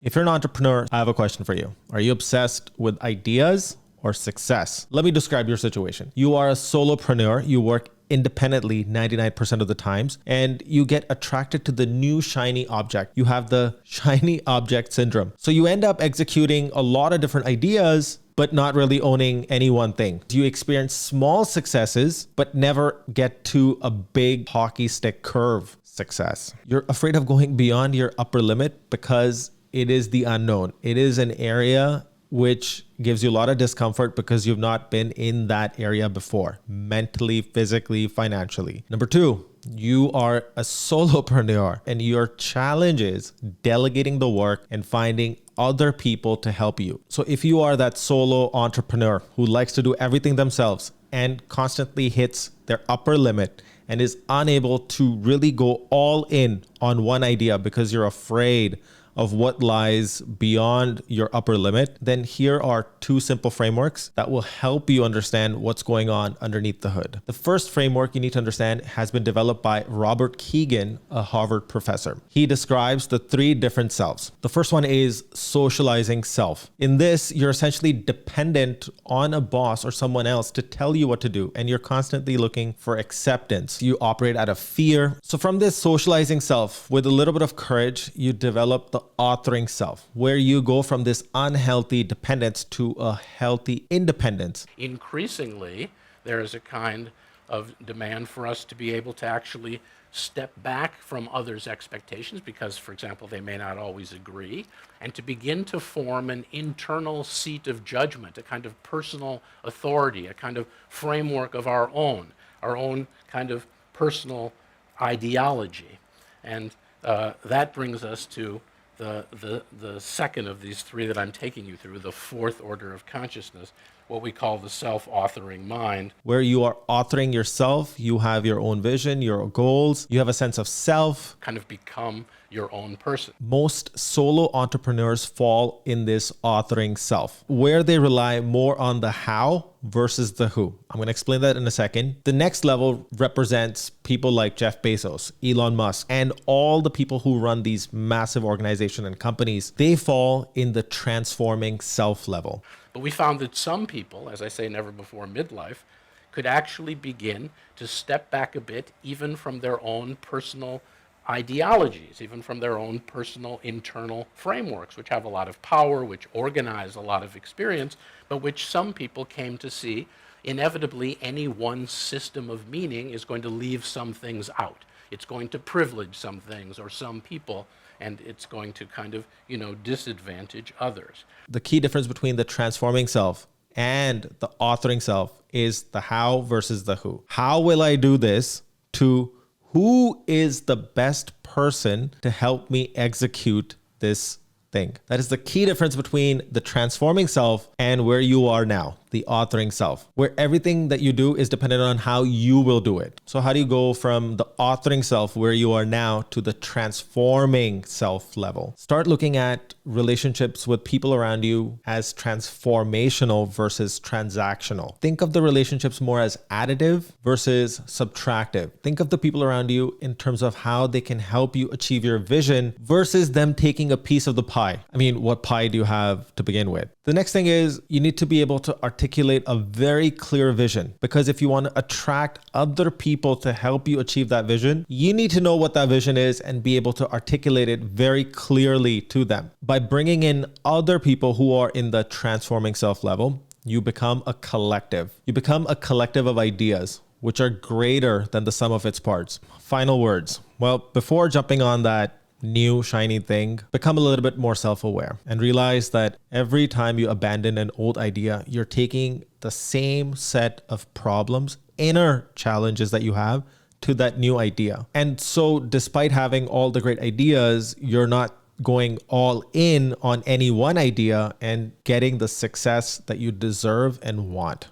If you're an entrepreneur, I have a question for you. Are you obsessed with ideas or success? Let me describe your situation. You are a solopreneur. You work independently 99% of the times, and you get attracted to the new shiny object. You have the shiny object syndrome. So you end up executing a lot of different ideas, but not really owning any one thing. You experience small successes, but never get to a big hockey stick curve success. You're afraid of going beyond your upper limit because it is the unknown. It is an area which gives you a lot of discomfort because you've not been in that area before, mentally, physically, financially. Number two, you are a solopreneur and your challenge is delegating the work and finding other people to help you. So if you are that solo entrepreneur who likes to do everything themselves and constantly hits their upper limit and is unable to really go all in on one idea because you're afraid of what lies beyond your upper limit, then here are two simple frameworks that will help you understand what's going on underneath the hood. The first framework you need to understand has been developed by Robert Keegan, a Harvard professor. He describes the three different selves. The first one is socializing self. In this, you're essentially dependent on a boss or someone else to tell you what to do, and you're constantly looking for acceptance. You operate out of fear. So from this socializing self, with a little bit of courage, you develop the authoring self, where you go from this unhealthy dependence to a healthy independence. Increasingly, there is a kind of demand for us to be able to actually step back from others' expectations because, for example, they may not always agree, and to begin to form an internal seat of judgment, a kind of personal authority, a kind of framework of our own kind of personal ideology. And that brings us to the second of these three that I'm taking you through, the fourth order of consciousness, what we call the self-authoring mind. Where you are authoring yourself, you have your own vision, your goals, you have a sense of self. Kind of become your own person. Most solo entrepreneurs fall in this authoring self, where they rely more on the how versus the who. I'm going to explain that in a second. The next level represents people like Jeff Bezos, Elon Musk, and all the people who run these massive organizations and companies. They fall in the transforming self level. But we found that some people, as I say, never before midlife, could actually begin to step back a bit, even from their own personal ideologies, even from their own personal internal frameworks, which have a lot of power, which organize a lot of experience, but which some people came to see inevitably any one system of meaning is going to leave some things out. It's going to privilege some things or some people, and it's going to kind of, disadvantage others. The key difference between the transforming self and the authoring self is the how versus the who. How will I do this? To who is the best person to help me execute this thing? That is the key difference between the transforming self and where you are now, the authoring self, where everything that you do is dependent on how you will do it. So how do you go from the authoring self where you are now to the transforming self level? Start looking at relationships with people around you as transformational versus transactional. Think of the relationships more as additive versus subtractive. Think of the people around you in terms of how they can help you achieve your vision versus them taking a piece of the pie. I mean, what pie do you have to begin with? The next thing is you need to be able to articulate a very clear vision, because if you want to attract other people to help you achieve that vision, you need to know what that vision is and be able to articulate it very clearly to them. By bringing in other people who are in the transforming self level, you become a collective. You become a collective of ideas, which are greater than the sum of its parts. Final words. Well, before jumping on that new shiny thing, become a little bit more self-aware and realize that every time you abandon an old idea, you're taking the same set of problems, inner challenges that you have to that new idea. And so despite having all the great ideas, you're not going all in on any one idea and getting the success that you deserve and want.